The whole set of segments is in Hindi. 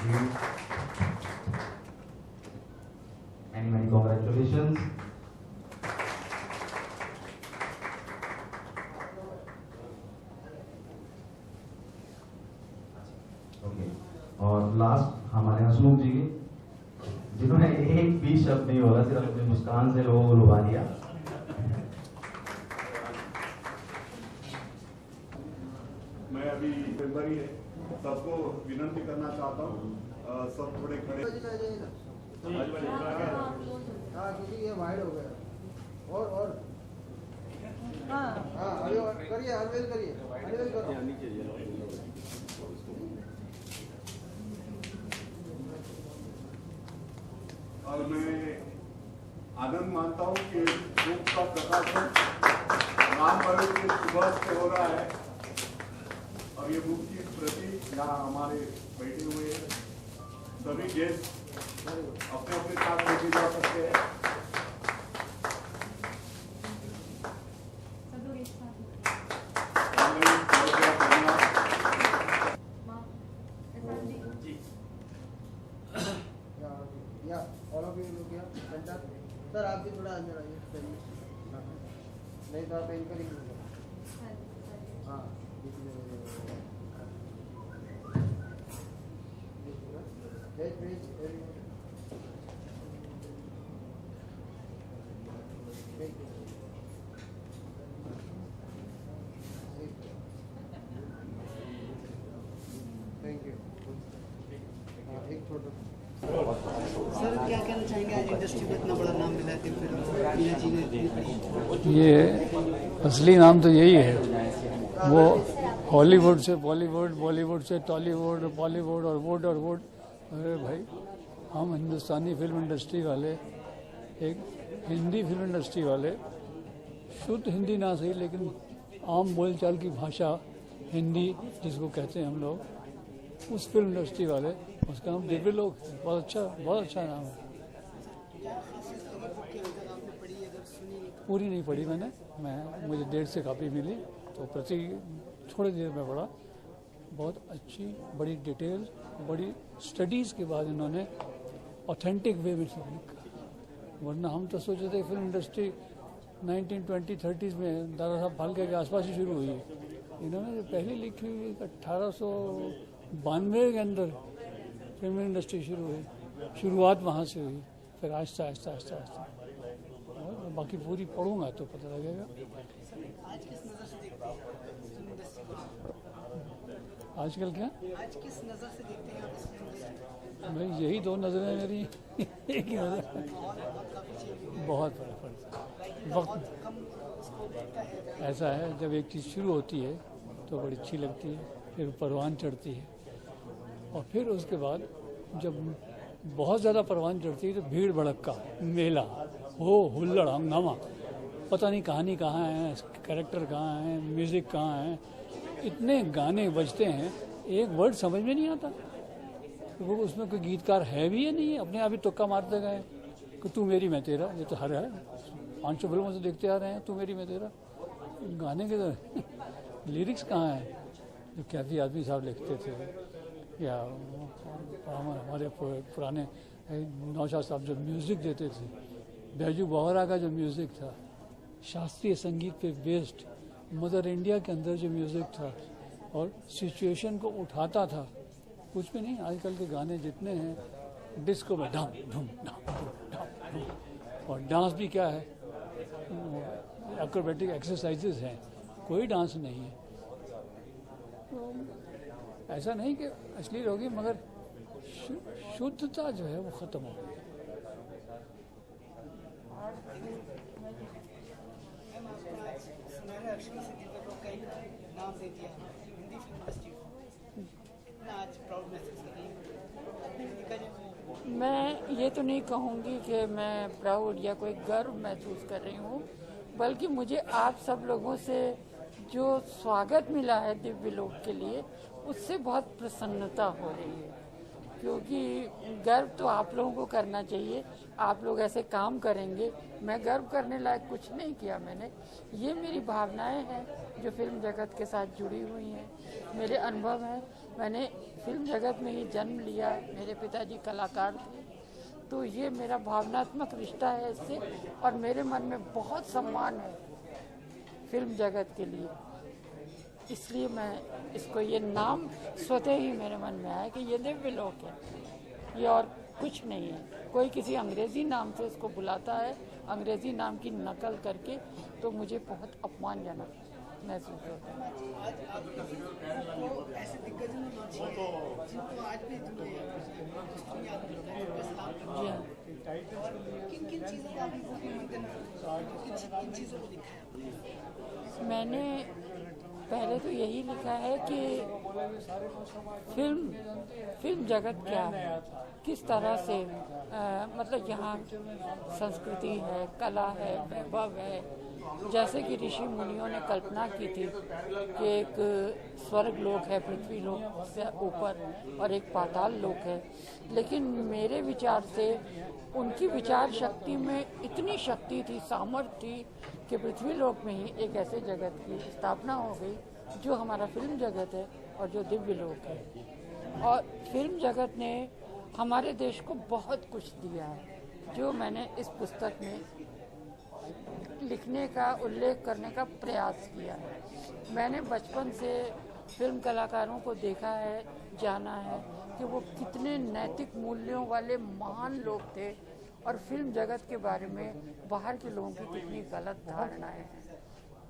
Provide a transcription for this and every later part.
you. Many, many congratulations. Okay. और लास्ट हमारे हसमुख जी जिन्होंने एक भी शब्द नहीं बोला, सिर्फ अपनी मुस्कान से लोगों को लुभा दिया। मैं अभी मेंबर ही है, सबको विनंती करना चाहता हूँ, सब थोड़े खड़े। हाँ क्योंकि ये वाइड हो गया। और हाँ अभी करिए, अनवेल करिए, अनवेल करो। और मैं आनंद मानता हूँ कि धूप का प्रकाशन राम पर्व के सुबह से हो रहा है और ये बुक की प्रति यहाँ हमारे बैठे हुए हैं सभी गेस्ट अपने अपने साथ लेके जा सकते हैं। सर आप भी थोड़ा अंदर आइए, नहीं तो आप एंकरिंग हाँ थैंक यू। एक छोटा सर क्या कहना चाहेंगे, आज इंडस्ट्री में इतना बड़ा नाम मिला है मीना जी ने? ये असली नाम तो यही है, वो हॉलीवुड से बॉलीवुड, बॉलीवुड से टॉलीवुड, बॉलीवुड और वुड और वुड। अरे भाई, हम हिंदुस्तानी फिल्म इंडस्ट्री वाले, एक हिंदी फिल्म इंडस्ट्री वाले, शुद्ध हिंदी ना सही लेकिन आम बोलचाल की भाषा हिंदी जिसको कहते हैं हम लोग, उस फिल्म इंडस्ट्री वाले, उसका नाम दिव्य लोक है। बहुत अच्छा नाम है। पूरी नहीं पढ़ी मुझे 1.5 से कापी मिली तो प्रति थोड़ी देर में पढ़ा। बहुत अच्छी, बड़ी डिटेल, बड़ी स्टडीज़ के बाद इन्होंने ऑथेंटिक वे में सब लिखा। वरना हम तो सोचे थे फिल्म इंडस्ट्री 1920-30s में दादा साहब फाल्के के आसपास ही शुरू हुई है। इन्होंने जो पहले लिखी हुई 1892 के अंदर फिल्म इंडस्ट्री शुरू हुई, शुरुआत वहाँ से हुई, फिर आहिस्ता आहिस्ता आहिस्ता आहिस्ता और बाकी पूरी पढ़ूंगा तो पता लगेगा। आज किस नज़र से देखते हैं फिल्म इंडस्ट्री को? आजकल क्या? आज किस नज़र से देखते हैं आप फिल्म इंडस्ट्री? भाई यही 2 नज़रें मेरी एक ही नज़र। बहुत फर्क वक्त ऐसा है, जब एक चीज़ शुरू होती है तो बड़ी अच्छी लगती है, फिर परवान चढ़ती है और फिर उसके बाद जब बहुत ज़्यादा परवान चढ़ती है तो भीड़ भड़क्का, मेला, हो हुल्लड़ हंगामा, पता नहीं कहानी कहाँ है, कैरेक्टर कहाँ है, म्यूज़िक कहाँ है, इतने गाने बजते हैं एक वर्ड समझ में नहीं आता वो उसमें कोई गीतकार है भी या नहीं है, अपने आप ही तुक्का मारते गए कि तू मेरी मैं तेरा। ये तो हर है 500 फिल्मों से देखते आ रहे हैं, तू मेरी मैं तेरा। गाने के तो लिरिक्स कहाँ हैं जो कैफी आदमी साहब लिखते थे, या हमारे पुराने नौशाद साहब जो म्यूज़िक देते थे, बैजू बोहरा का जो म्यूज़िक था, शास्त्रीय संगीत पे बेस्ड मदर इंडिया के अंदर जो म्यूज़िक था और सिचुएशन को उठाता था, कुछ भी नहीं। आजकल के गाने जितने हैं डिस्को में धम धुम धम धम, और डांस भी क्या है, एक्रोबैटिक एक्सरसाइजेस हैं, कोई डांस नहीं है। तो ऐसा नहीं कि अश्लील होगी, मगर शुद्धता जो है वो ख़त्म हो गई। नाम दे दिया हिंदी फिल्म इंडस्ट्री को, आज प्राउड महसूस कर रही हूँ। मैं ये तो नहीं कहूँगी कि मैं प्राउड या कोई गर्व महसूस कर रही हूँ, बल्कि मुझे आप सब लोगों से जो स्वागत मिला है दिव्य लोक के लिए, उससे बहुत प्रसन्नता हो रही है। क्योंकि गर्व तो आप लोगों को करना चाहिए, आप लोग ऐसे काम करेंगे। मैं गर्व करने लायक कुछ नहीं किया मैंने, ये मेरी भावनाएं हैं जो फिल्म जगत के साथ जुड़ी हुई हैं, मेरे अनुभव हैं। मैंने फिल्म जगत में ही जन्म लिया, मेरे पिताजी कलाकार थे, तो ये मेरा भावनात्मक रिश्ता है इससे, और मेरे मन में बहुत सम्मान है फिल्म जगत के लिए। इसलिए मैं इसको, ये नाम स्वतः ही मेरे मन में आया कि ये दिव्य लोक है, ये और कुछ नहीं है। कोई किसी अंग्रेज़ी नाम से इसको बुलाता है, अंग्रेज़ी नाम की नकल करके, तो मुझे बहुत अपमानजनक महसूस होता है। आज आपको ऐसे दिग्गज जिनको आज भी किन चीज़ों को आपने किन चीज़ों को लिखा है? मैंने पहले तो यही लिखा है कि फिल्म जगत क्या है, किस तरह से मतलब यहाँ संस्कृति है, कला है, वैभव है। जैसे कि ऋषि मुनियों ने कल्पना की थी कि एक स्वर्ग लोक है पृथ्वी लोक से ऊपर और एक पाताल लोक है, लेकिन मेरे विचार से उनकी विचार शक्ति में इतनी शक्ति थी, सामर्थ्य थी कि पृथ्वी लोक में ही एक ऐसे जगत की स्थापना हो गई जो हमारा फिल्म जगत है और जो दिव्य लोक है। और फिल्म जगत ने हमारे देश को बहुत कुछ दिया है, जो मैंने इस पुस्तक में लिखने का, उल्लेख करने का प्रयास किया है। मैंने बचपन से फिल्म कलाकारों को देखा है, जाना है कि वो कितने नैतिक मूल्यों वाले महान लोग थे, और फिल्म जगत के बारे में बाहर के लोगों की कितनी गलत धारणाएं हैं।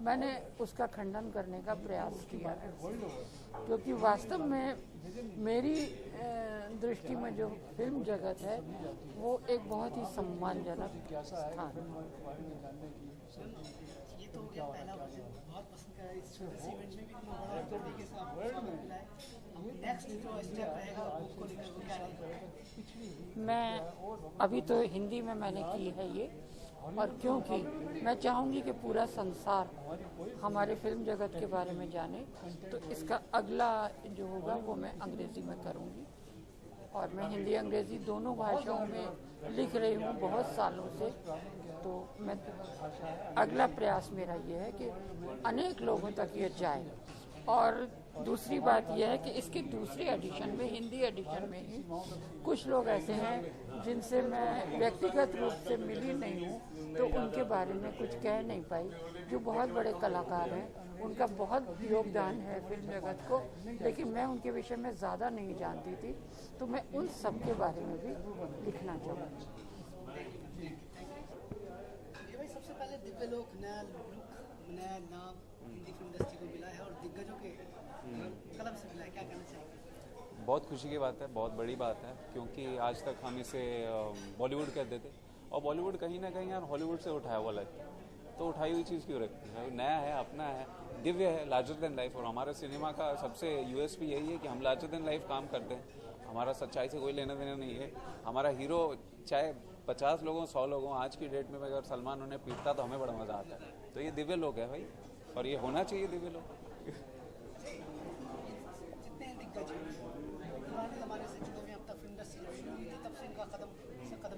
मैंने उसका खंडन करने का प्रयास किया है, क्योंकि वास्तव में मेरी दृष्टि में जो फिल्म जगत है वो एक बहुत ही सम्मानजनक स्थान है। ये तो हो गया पहला वर्जन, बहुत पसंद करा। इस छोटे से इवेंट में भी इतना बड़ा तरीके से आपको मिला है। नेक्स्ट जो स्टेप रहेगा उसको लेकर वो क्या रहेगा? मैं अभी तो हिंदी में मैंने की है ये, और क्योंकि मैं चाहूँगी कि पूरा संसार हमारे फिल्म जगत के बारे में जाने, तो इसका अगला जो होगा वो मैं अंग्रेज़ी में करूँगी। और मैं हिंदी अंग्रेज़ी दोनों भाषाओं में लिख रही हूँ बहुत सालों से, तो मैं अगला प्रयास मेरा ये है कि अनेक लोगों तक ये जाए। और दूसरी बात यह है कि इसके दूसरे एडिशन में, हिंदी एडिशन में ही कुछ लोग ऐसे हैं जिनसे मैं व्यक्तिगत रूप से मिली नहीं हूँ, तो उनके बारे में कुछ कह नहीं पाई, जो बहुत बड़े कलाकार हैं, उनका बहुत योगदान है फिल्म जगत को, लेकिन मैं उनके विषय में ज़्यादा नहीं जानती थी, तो मैं उन सब के बारे में भी लिखना चाहूँगी। भाई सबसे पहले दिव्य लोक नया लुक, नया नाम हिंदी फिल्म इंडस्ट्री को मिला है और दिग्गजों के कलम से मिला है, क्या कहना चाहिए? बहुत खुशी की बात है, बहुत बड़ी बात है, क्योंकि आज तक हम इसे बॉलीवुड कहते थे, और बॉलीवुड कहीं ना कहीं यार हॉलीवुड से उठाया हुआ लगता है, तो उठाई हुई चीज़ क्यों रखती है? नया है, अपना है, दिव्य है, लार्जर देन लाइफ। और हमारे सिनेमा का सबसे यूएसपी यही है कि हम लार्जर देन लाइफ काम करते हैं, हमारा सच्चाई से कोई लेना देना नहीं है। हमारा हीरो चाहे 50 लोगों 100 लोगों, आज की डेट में अगर सलमान उन्हें पीटता तो हमें बड़ा मज़ा आता है। तो ये दिव्य लोक है भाई, और ये होना चाहिए दिव्य लोक। जितने दिग्गज पुराने ज़माने से जुड़े हुए, अब तक फिल्म इंडस्ट्री जब शुरू हुई थी तब से इनका कदम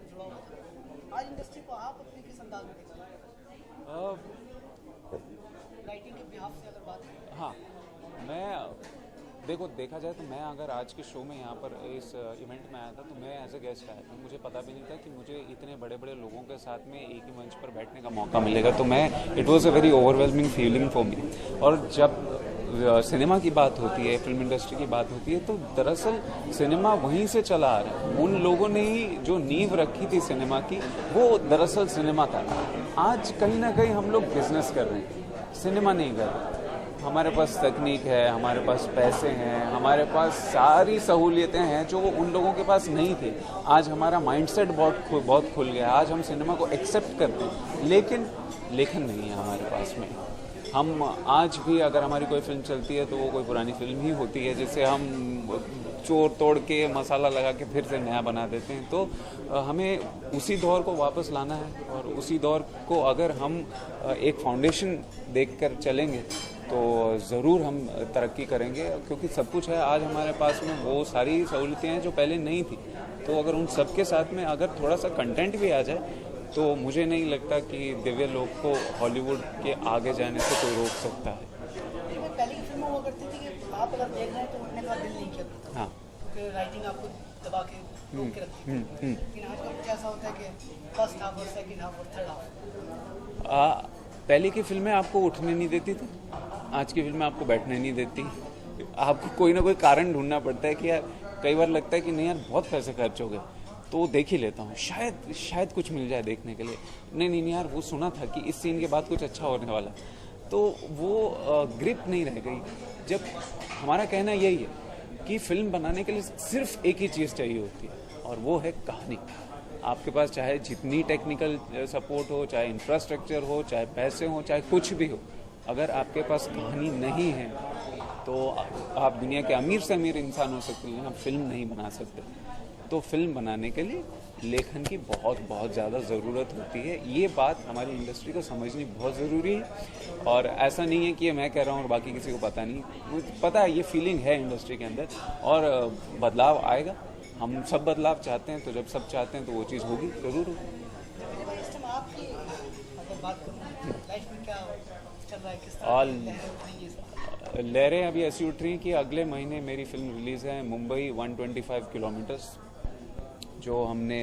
जुड़ा हुआ था। आज इंडस्ट्री को आप अपने किस अंदाज में देखते हैं? राइटिंग के बिहाफ से अगर बात करें, हाँ, मैं देखा जाए तो मैं अगर आज के शो में यहाँ पर इस इवेंट में आया था तो मैं एज ए गेस्ट आया था। मुझे पता भी नहीं था कि मुझे इतने बड़े बड़े लोगों के साथ में एक ही मंच पर बैठने का मौका मिलेगा, तो मैं it was a very overwhelming feeling for me. और जब सिनेमा की बात होती है, फिल्म इंडस्ट्री की बात होती है, तो दरअसल सिनेमा वहीं से चला आ रहा है। उन लोगों ने ही जो नींव रखी थी सिनेमा की, वो दरअसल सिनेमा था। आज कहीं ना कहीं हम लोग बिजनेस कर रहे हैं, सिनेमा नहीं कर रहे। हमारे पास तकनीक है, हमारे पास पैसे हैं, हमारे पास सारी सहूलियतें हैं जो वो उन लोगों के पास नहीं थे। आज हमारा माइंडसेट बहुत खुल गया, आज हम सिनेमा को एक्सेप्ट करते हैं, लेकिन लेखन नहीं है हमारे पास में। हम आज भी अगर हमारी कोई फिल्म चलती है तो वो कोई पुरानी फिल्म ही होती है, जिसे हम चोर तोड़ के मसाला लगा के फिर से नया बना देते हैं। तो हमें उसी दौर को वापस लाना है, और उसी दौर को अगर हम एक फाउंडेशन देखकर चलेंगे तो ज़रूर हम तरक्की करेंगे, क्योंकि सब कुछ है आज हमारे पास में, वो सारी सहूलतें हैं जो पहले नहीं थी। तो अगर उन सब के साथ में अगर थोड़ा सा कंटेंट भी आ जाए तो मुझे नहीं लगता कि दिव्य लोक को हॉलीवुड के आगे जाने से कोई रोक सकता है। पहले की फिल्में हुआ करती थी कि आप अगर देख रहे हैं तो उठने का दिल नहीं किया। हाँ, क्योंकि राइटिंग आपको दबा के रोक के रखती है। लेकिन आजकल कुछ ऐसा होता है कि फर्स्ट हाफ और सेकंड हाफ और थर्ड हाफ। पहले की फिल्में आपको उठने नहीं देती थी, आज की फिल्में आपको बैठने नहीं देती। आपको कोई ना कोई कारण ढूंढना पड़ता है कि यार, कई बार लगता है कि नहीं यार बहुत पैसे खर्च हो गए तो देख ही लेता हूँ, शायद कुछ मिल जाए देखने के लिए। नहीं यार, वो सुना था कि इस सीन के बाद कुछ अच्छा होने वाला, तो वो ग्रिप नहीं रह गई। जब हमारा कहना यही है कि फिल्म बनाने के लिए सिर्फ एक ही चीज़ चाहिए होती है और वो है कहानी। आपके पास चाहे जितनी टेक्निकल सपोर्ट हो, चाहे इंफ्रास्ट्रक्चर हो, चाहे पैसे हो, चाहे कुछ भी हो, अगर आपके पास कहानी नहीं है तो आप दुनिया के अमीर से अमीर इंसान हो सकते हैं, आप फिल्म नहीं बना सकते। तो फिल्म बनाने के लिए लेखन की बहुत ज़्यादा ज़रूरत होती है। ये बात हमारी इंडस्ट्री को समझनी बहुत ज़रूरी है। और ऐसा नहीं है कि ये मैं कह रहा हूँ और बाकी किसी को पता नहीं, मुझे पता है, ये फीलिंग है इंडस्ट्री के अंदर और बदलाव आएगा। हम सब बदलाव चाहते हैं, तो जब सब चाहते हैं तो वो चीज़ होगी, ज़रूर होगी। लहरें अभी ऐसी उठ रही कि अगले महीने मेरी फिल्म रिलीज़ है, मुंबई 125 किलोमीटर्स, जो हमने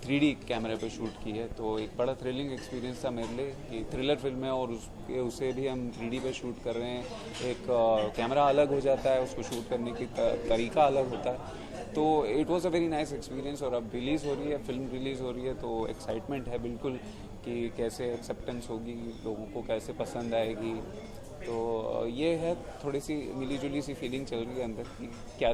3D कैमरे पे शूट की है। तो एक बड़ा थ्रिलिंग एक्सपीरियंस था मेरे लिए कि थ्रिलर फिल्म है और उसे भी हम 3D पे शूट कर रहे हैं। एक कैमरा अलग हो जाता है, उसको शूट करने की तरीका अलग होता है। तो it was a very nice experience. और अब रिलीज़ हो रही है, फिल्म रिलीज़ हो रही है, तो एक्साइटमेंट है बिल्कुल कि कैसे एक्सेप्टेंस होगी, लोगों को कैसे पसंद आएगी। तो ये है, थोड़ी सी मिली जुली सी फीलिंग चल रही है अंदर कि क्या